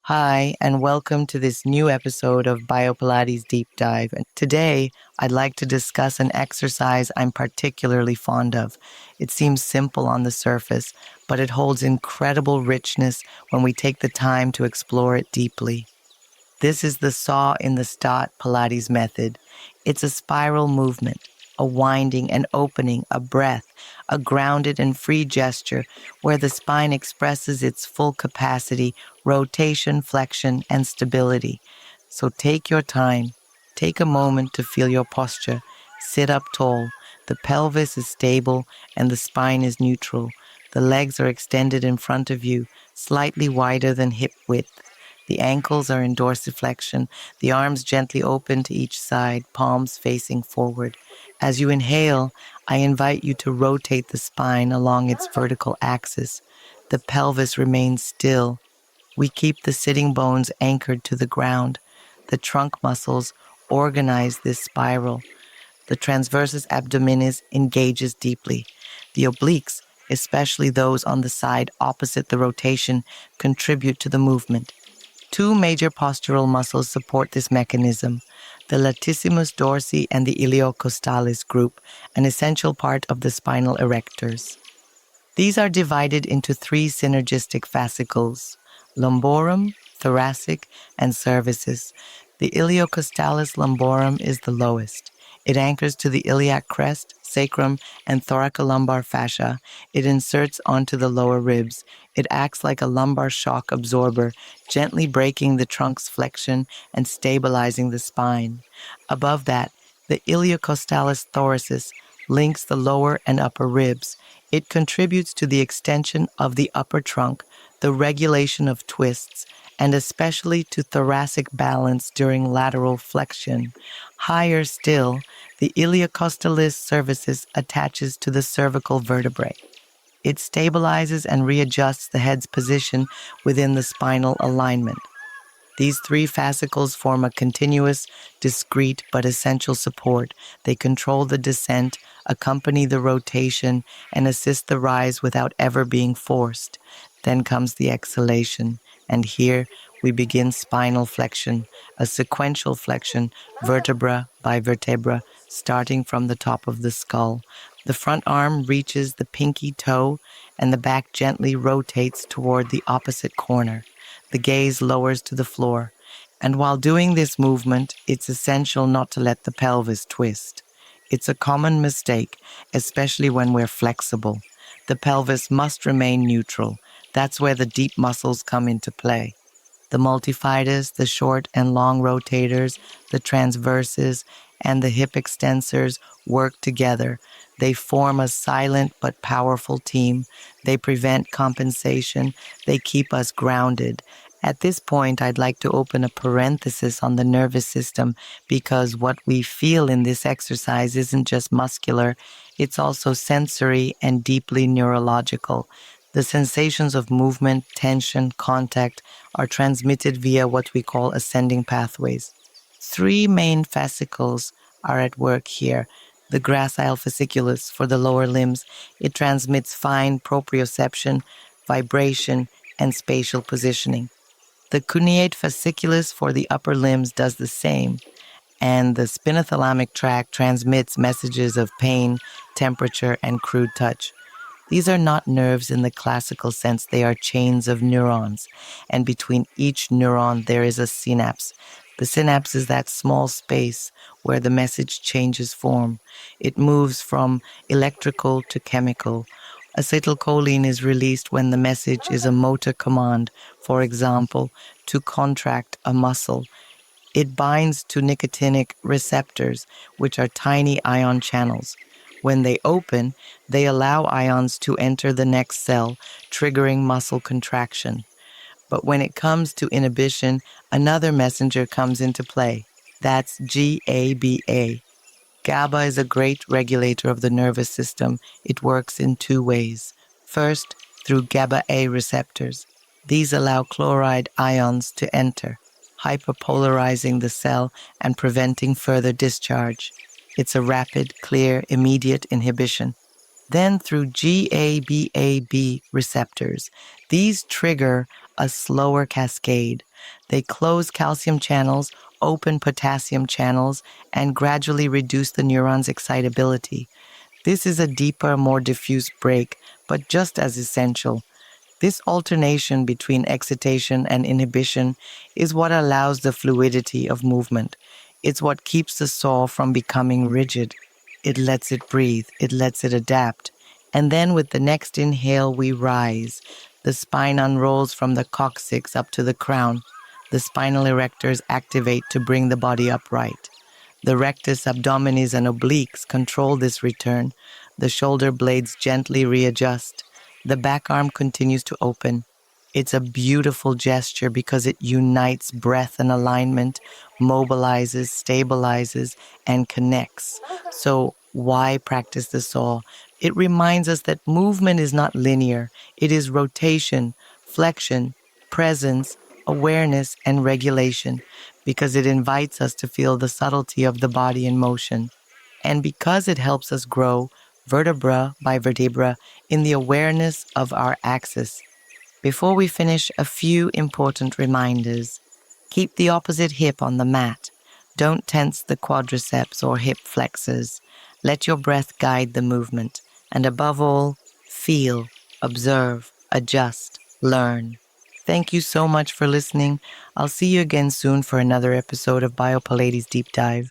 Hi, and welcome to this new episode of Biopilates Deep Dive. And today, I'd like to discuss an exercise I'm particularly fond of. It seems simple on the surface, but it holds incredible richness when we take the time to explore it deeply. This is the saw in the Stott Pilates method. It's a spiral movement, a winding and opening, a breath, a grounded and free gesture where the spine expresses its full capacity, rotation, flexion, and stability. So take your time. Take a moment to feel your posture. Sit up tall. The pelvis is stable and the spine is neutral. The legs are extended in front of you, slightly wider than hip width. The ankles are in dorsiflexion, the arms gently open to each side, palms facing forward. As you inhale, I invite you to rotate the spine along its vertical axis. The pelvis remains still. We keep the sitting bones anchored to the ground. The trunk muscles organize this spiral. The transversus abdominis engages deeply. The obliques, especially those on the side opposite the rotation, contribute to the movement. Two major postural muscles support this mechanism, the latissimus dorsi and the iliocostalis group, an essential part of the spinal erectors. These are divided into three synergistic fascicles, lumborum, thoracic, and cervicis. The iliocostalis lumborum is the lowest. It anchors to the iliac crest, sacrum, and thoracolumbar fascia. It inserts onto the lower ribs. It acts like a lumbar shock absorber, gently breaking the trunk's flexion and stabilizing the spine. Above that, the iliocostalis thoracis links the lower and upper ribs. It contributes to the extension of the upper trunk, the regulation of twists, and especially to thoracic balance during lateral flexion. Higher still, the iliocostalis cervicis attaches to the cervical vertebrae. It stabilizes and readjusts the head's position within the spinal alignment. These three fascicles form a continuous, discrete, but essential support. They control the descent, accompany the rotation, and assist the rise without ever being forced. Then comes the exhalation, and here we begin spinal flexion, a sequential flexion, vertebra by vertebra, starting from the top of the skull. The front arm reaches the pinky toe, and the back gently rotates toward the opposite corner. The gaze lowers to the floor. And while doing this movement, it's essential not to let the pelvis twist. It's a common mistake, especially when we're flexible. The pelvis must remain neutral. That's where the deep muscles come into play. The multifidus, the short and long rotators, the transverses, and the hip extensors work together. They form a silent but powerful team. They prevent compensation. They keep us grounded. At this point, I'd like to open a parenthesis on the nervous system because what we feel in this exercise isn't just muscular, it's also sensory and deeply neurological. The sensations of movement, tension, contact are transmitted via what we call ascending pathways. Three main fascicles are at work here. The gracile fasciculus for the lower limbs. It transmits fine proprioception, vibration, and spatial positioning. The cuneate fasciculus for the upper limbs does the same, and the spinothalamic tract transmits messages of pain, temperature, and crude touch. These are not nerves in the classical sense, they are chains of neurons, and between each neuron there is a synapse. The synapse is that small space where the message changes form. It moves from electrical to chemical. Acetylcholine is released when the message is a motor command, for example, to contract a muscle. It binds to nicotinic receptors, which are tiny ion channels. When they open, they allow ions to enter the next cell, triggering muscle contraction. But when it comes to inhibition, another messenger comes into play. That's GABA. GABA is a great regulator of the nervous system. It works in two ways. First, through GABA-A receptors. These allow chloride ions to enter, hyperpolarizing the cell and preventing further discharge. It's a rapid, clear, immediate inhibition. Then through GABAB receptors. These trigger a slower cascade. They close calcium channels, open potassium channels, and gradually reduce the neuron's excitability. This is a deeper, more diffuse break, but just as essential. This alternation between excitation and inhibition is what allows the fluidity of movement. It's what keeps the saw from becoming rigid. It lets it breathe, it lets it adapt. And then with the next inhale, we rise. The spine unrolls from the coccyx up to the crown. The spinal erectors activate to bring the body upright. The rectus abdominis and obliques control this return. The shoulder blades gently readjust. The back arm continues to open. It's a beautiful gesture because it unites breath and alignment, mobilizes, stabilizes, and connects. So, why practice the saw? It reminds us that movement is not linear, it is rotation, flexion, presence, awareness, and regulation, because it invites us to feel the subtlety of the body in motion. And because it helps us grow vertebra by vertebra in the awareness of our axis. Before we finish, a few important reminders. Keep the opposite hip on the mat. Don't tense the quadriceps or hip flexors. Let your breath guide the movement. And above all, feel, observe, adjust, learn. Thank you so much for listening. I'll see you again soon for another episode of Biopilates Deep Dive.